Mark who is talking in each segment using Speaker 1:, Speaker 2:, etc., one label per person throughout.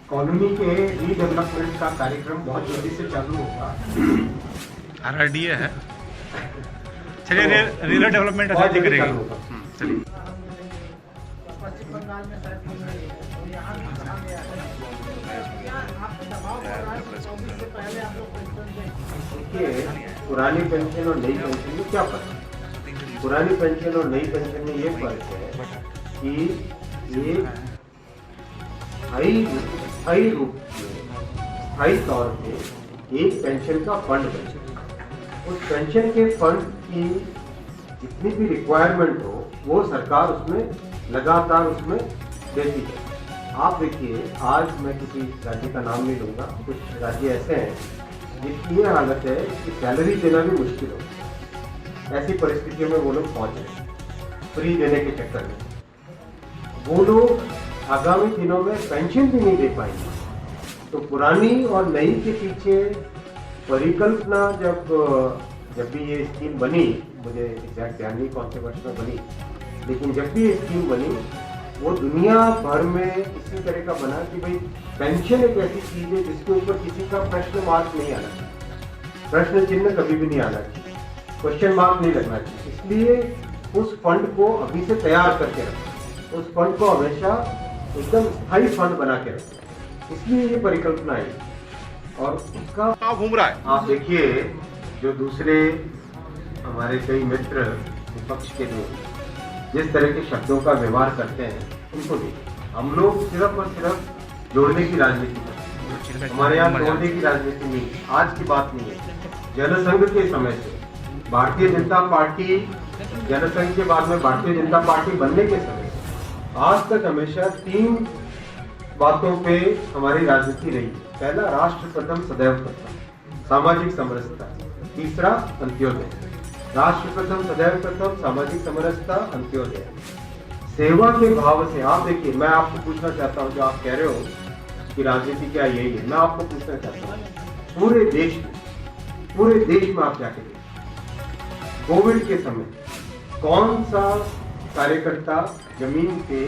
Speaker 1: Colony के redevelopment का कार्यक्रम बहुत जल्दी से चालू होगा।
Speaker 2: RRDA है। चलिए रूरल डेवलपमेंट
Speaker 1: बहुत
Speaker 2: अच्छी
Speaker 1: जल्दी
Speaker 2: करेगी।
Speaker 1: चालू होगा।
Speaker 2: चलिए
Speaker 3: पश्चिम बंगाल में शायद और यहाँ भी कहा गया है क्या आपको दबाव पड़ रहा है कि 24 से पहले आप लोग पेंशन दें?
Speaker 1: देखिए, पुरानी पेंशन और नई पेंशन में क्या फर्क है? पुरानी पेंशन और नई पेंशन में ये फर्क है कि ये स्थायी रूप में स्थायी तौर पे एक पेंशन का फंड बने। उस पेंशन के फंड की जितनी भी रिक्वायरमेंट हो वो सरकार उसमें लगातार उसमें देती है। आप देखिए, आज मैं किसी राज्य का नाम नहीं लूँगा, कुछ राज्य ऐसे हैं जिसकी ये हालत है कि सैलरी देना भी मुश्किल हो। ऐसी परिस्थितियों में वो लोग पहुँच रहे हैं फ्री देने के चक्कर में। वो लोग आगामी दिनों में पेंशन भी नहीं दे पाएंगे। तो पुरानी और नई के पीछे परिकल्पना जब भी ये स्कीम बनी, मुझे एग्जैक्ट ध्यान नहीं कौन से वर्ष में बनी, लेकिन जब भी ये स्कीम बनी वो दुनिया भर में इसी तरह का बना कि भाई पेंशन एक ऐसी चीज है जिसके ऊपर किसी का प्रश्न मार्क नहीं आना चाहिए, प्रश्न चिन्ह कभी भी नहीं आना चाहिए, क्वेश्चन मार्क नहीं लगना चाहिए। इसलिए उस फंड को अभी से तैयार करके रखें, उस फंड को हमेशा एकदम स्थायी फंड बना के रखें। इसलिए ये परिकल्पना है। और उसका
Speaker 2: घूम रहा है।
Speaker 1: आप देखिए, जो दूसरे हमारे कई मित्र विपक्ष के लोग जिस तरह के शब्दों का व्यवहार करते हैं उनको देखिए। हम लोग सिर्फ और सिर्फ जोड़ने की राजनीति करते हैं, हमारे यहाँ तोड़ने की राजनीति नहीं, आज की बात नहीं है। जनसंघ के समय से भारतीय जनता पार्टी, जनसंघ के बाद में भारतीय जनता पार्टी बनने के समय से आज तक हमेशा 3 बातों पे हमारी राजनीति रही। पहला, राष्ट्र प्रथम सदैव प्रथम, सामाजिक समरसता। तीसरा, अंत्योदय। राष्ट्र प्रथम सदैव प्रथम, सामाजिक समरसता, अंत्योदय। सेवा के भाव से आप देखिए, मैं आपको पूछना चाहता हूं, जो आप कह रहे हो कि राजनीति क्या यही है, मैं आपको पूछना चाहता हूं, पूरे देश में आप जाके देखिए, कोविड के समय कौन सा कार्यकर्ता जमीन के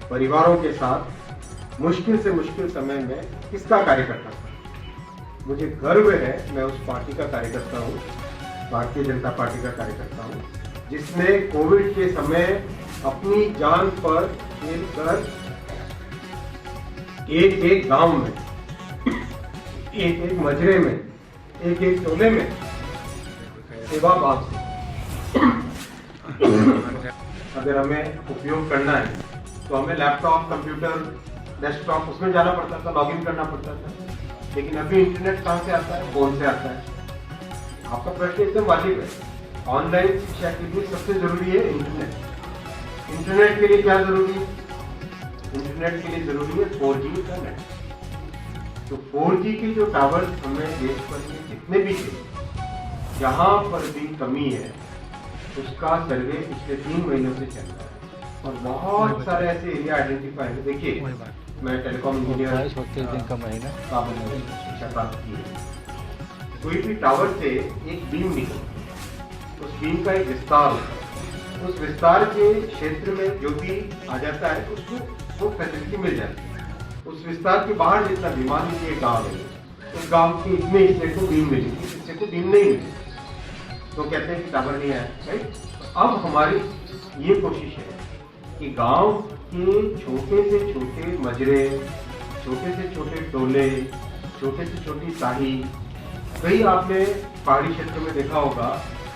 Speaker 1: परिवारों के साथ मुश्किल से मुश्किल समय में किसका कार्यकर्ता था? मुझे गर्व है, मैं उस पार्टी का कार्यकर्ता हूँ, भारतीय जनता पार्टी का कार्यकर्ता हूँ, जिसने कोविड के समय अपनी जान पर खेलकर एक गांव में, एक मजरे में, एक टोले में सेवा भाव से अगर हमें उपयोग करना है तो हमें लैपटॉप, कंप्यूटर, डेस्कटॉप उसमें जाना पड़ता था, लॉगिन करना पड़ता था। लेकिन अभी इंटरनेट कहाँ से आता है? फोन से आता है। आपका प्रश्न एकदम वाजिब है। ऑनलाइन शिक्षा के लिए सबसे जरूरी है इंटरनेट। इंटरनेट के लिए क्या जरूरी है? इंटरनेट के लिए जरूरी है 4G इंटरनेट। तो 4G के जो टावर्स हमें देश भर में जितने भी थे, जहां पर भी कमी है उसका सर्वे पिछले 3 महीनों से चल रहा है और बहुत सारे ऐसे एरिया आइडेंटिफाई है। देखिए, मैं टेलीकॉम इंजीनियर शिक्षा प्राप्त की है। कोई भी टावर से एक बीम निकलती है, उस बीम का एक विस्तार होता है, उस विस्तार के क्षेत्र में जो भी आ जाता है उसको वो फैसिलिटी मिल जाती है। उस विस्तार के बाहर जितना बीम, मान लीजिए गाँव है, उस गाँव के इतने हिस्से को बीम मिलेगी, इस हिस्से को बीम नहीं मिलेगी, तो कहते हैं कि टावर नहीं आया, राइट? अब हमारी ये कोशिश है कि गांव के छोटे से छोटे मजरे, छोटे से छोटे टोले, छोटे से छोटी साही, कई आपने पहाड़ी क्षेत्र में देखा होगा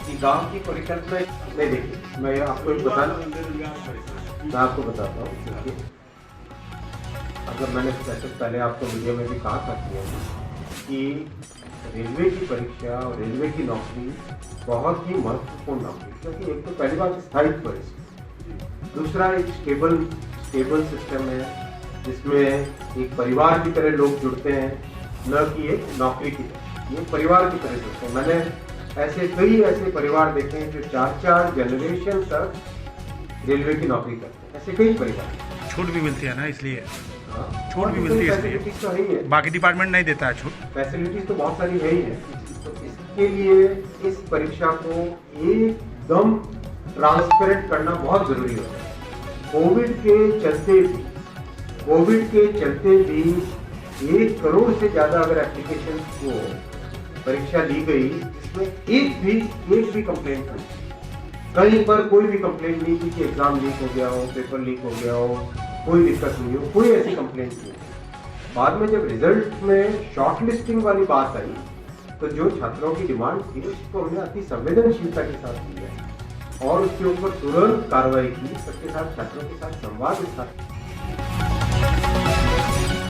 Speaker 1: कि गांव की परिकल्पना नहीं देखी। मैं आपको एक मैं आपको बताता हूँ। अगर मैंने पहले आपको वीडियो में भी कहा था कि रेलवे की परीक्षा और रेलवे की नौकरी बहुत ही महत्वपूर्ण नौकरी, क्योंकि एक तो पहली बात स्थायित्व है, दूसरा एक स्टेबल सिस्टम है जिसमें एक परिवार की तरह लोग जुड़ते हैं, न कि एक नौकरी की तरह, ये परिवार की तरह जुड़ते हैं। मैंने कई ऐसे परिवार देखे हैं जो 4 जनरेशन तक रेलवे की नौकरी करते हैं, ऐसे कई परिवार।
Speaker 2: छूट भी मिलती है ना, इसलिए छूट भी
Speaker 1: तो
Speaker 2: मिलती है,
Speaker 1: फैसिलिटीज तो है ही है,
Speaker 2: बाकी डिपार्टमेंट नहीं देता है छूट।
Speaker 1: फैसिलिटीज तो बहुत सारी है ही है। तो इसके लिए इस परीक्षा को एकदम ट्रांसपेरेंट करना बहुत जरूरी होता है। कोविड के चलते भी 1 करोड़ से ज्यादा अगर एप्लीकेशन को परीक्षा ली गई, इसमें एक भी कंप्लेंट नहीं, कहीं पर कोई भी कंप्लेंट नहीं थी कि एग्जाम लीक हो गया हो, पेपर लीक हो गया हो, कोई दिक्कत नहीं हो, कोई ऐसी कंप्लेंट नहीं। बाद में जब रिजल्ट में शॉर्ट लिस्टिंग वाली बात आई, तो जो छात्रों की डिमांड थी उसको हमने अति संवेदनशीलता के साथ लिया और उसके ऊपर तुरंत कार्रवाई की, सबके साथ छात्रों के साथ संवाद स्थापित